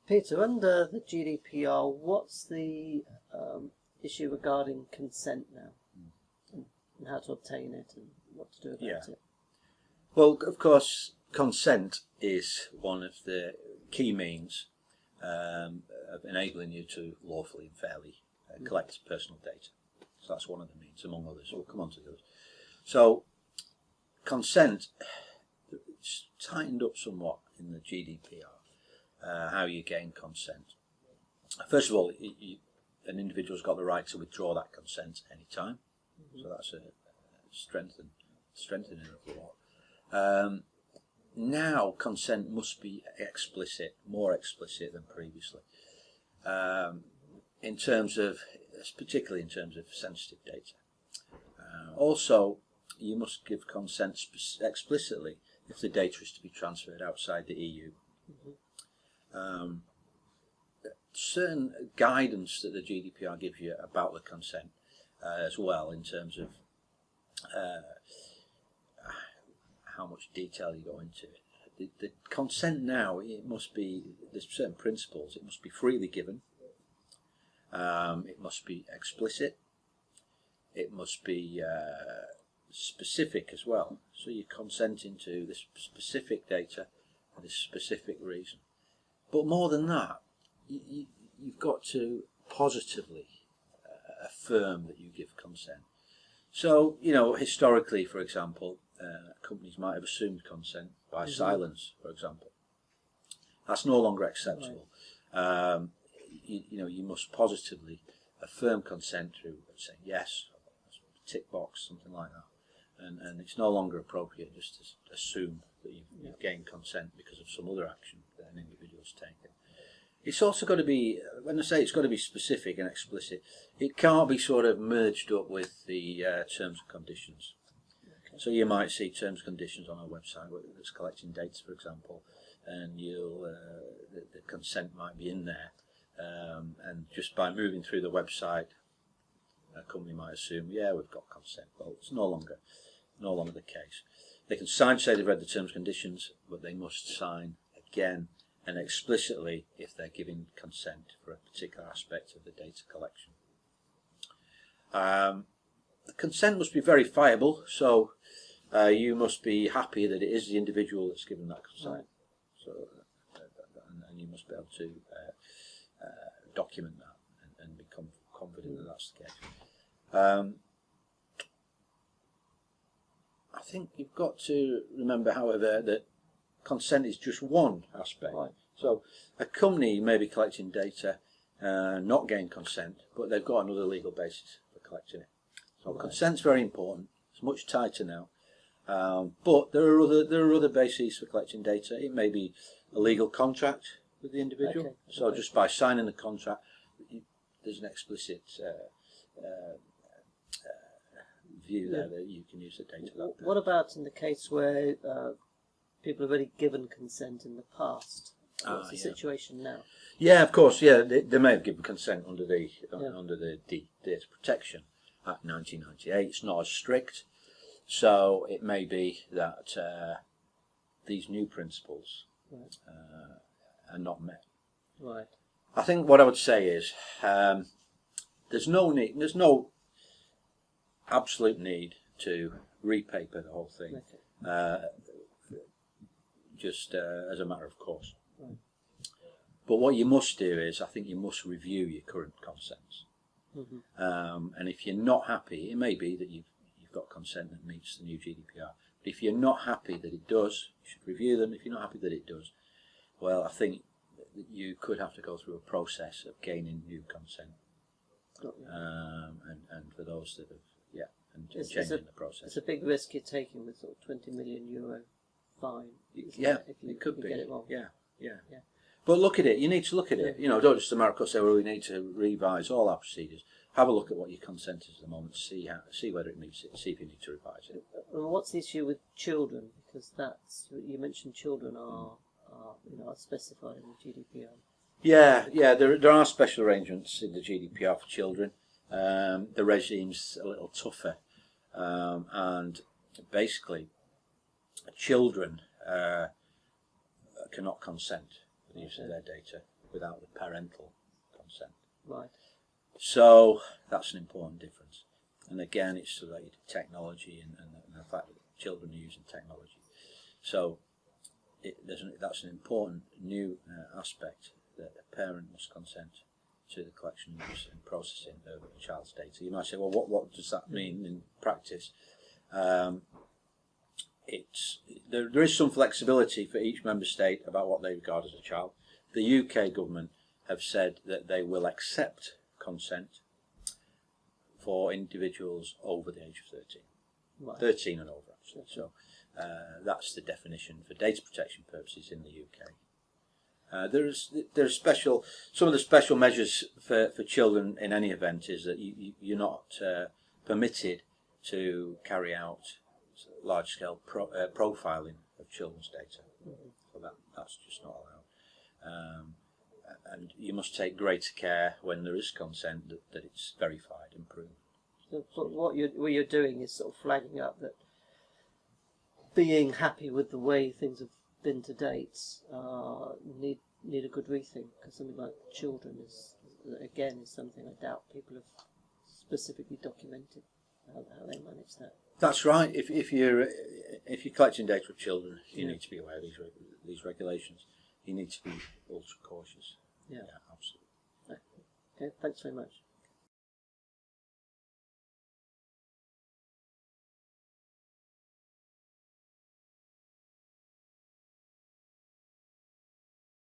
Peter, under the GDPR, what's the issue regarding consent now, and how to obtain it, and what to do about it? Well, of course, consent is one of the key means of enabling you to lawfully and fairly collect personal data. So that's one of the means, among others. We'll come on to those. So, consent is tightened up somewhat in the GDPR, how you gain consent. First of all, an individual's got the right to withdraw that consent any time. So that's a strengthening of the law. Now consent must be explicit, more explicit than previously, in terms of, particularly in terms of sensitive data. Also, you must give consent explicitly if the data is to be transferred outside the EU. Certain guidance that the GDPR gives you about the consent as well, in terms of how much detail you go into it. The consent now, it must be, there's certain principles. It must be freely given. It must be explicit. It must be specific as well. So you're consenting to this specific data for this specific reason. But more than that, you've got to positively affirm that you give consent. So, you know, historically, for example, companies might have assumed consent by silence, for example. That's no longer acceptable. Right. You must positively affirm consent through saying yes, tick box, something like that. And it's no longer appropriate just to assume that you've gained consent because of some other action that an individual's taken. It's also got to be, when I say it's got to be specific and explicit, it can't be sort of merged up with the terms and conditions. Okay. So you might see terms and conditions on a website that's collecting data, for example, and the consent might be in there, and just by moving through the website, a company might assume, yeah, we've got consent. Well, it's no longer the case. They can sign, say they've read the terms and conditions, but they must sign again and explicitly if they're giving consent for a particular aspect of the data collection. The consent must be verifiable, so you must be happy that it is the individual that's given that consent. Right. So, and you must be able to document that and become confident that that's the case. I think you've got to remember, however, that consent is just one aspect. Right. So a company may be collecting data, not gain consent, but they've got another legal basis for collecting it. So consent's very important. It's much tighter now. But there are other bases for collecting data. It may be a legal contract with the individual. Okay. So just by signing the contract, there's an explicit view there that you can use the data. What about in the case where people have already given consent in the past? What's the situation now? Yeah, of course. Yeah, they may have given consent under the Data Protection Act 1998. It's not as strict, so it may be that these new principles are not met. Right. I think what I would say is there's no absolute need to repaper the whole thing, just as a matter of course. Right. But what you must do is, I think you must review your current consents. And if you're not happy, it may be that you've got consent that meets the new GDPR. But if you're not happy that it does, you should review them. If you're not happy that it does, well, I think that you could have to go through a process of gaining new consent. And for those that have, and changing the process. It's a big risk you're taking with sort of €20 million fine. If it could be. Get it wrong. Yeah. But look at it. You need to look at it. You know, don't just America say, well, we need to revise all our procedures. Have a look at what your consent is at the moment. See whether it meets it. See if you need to revise it. And what's the issue with children? Because you mentioned children are specified in the GDPR. Yeah. There are special arrangements in the GDPR for children. The regime's a little tougher, and basically, children cannot consent for the use of their data. without the parental consent. Right. So that's an important difference. And again, it's related to technology and the fact that children are using technology. So that's an important new aspect, that a parent must consent to the collection, use and processing of a child's data. You might say, well, what does that mean in practice? There is some flexibility for each member state about what they regard as a child. The UK government have said that they will accept consent for individuals over the age of 13. Right. 13 and over, actually. So that's the definition for data protection purposes in the UK. There's some of the special measures for children in any event is that you're not permitted to carry out large-scale profiling of children's data. Mm-hmm. So that's just not allowed. And you must take greater care when there is consent that it's verified and proven. So what you're doing is sort of flagging up that being happy with the way things have been to date need a good rethink, because something like children is something I doubt people have specifically documented how they manage that. That's right. If you're collecting data of children, you need to be aware of these regulations. You need to be ultra cautious. Yeah, absolutely. Okay, thanks very much.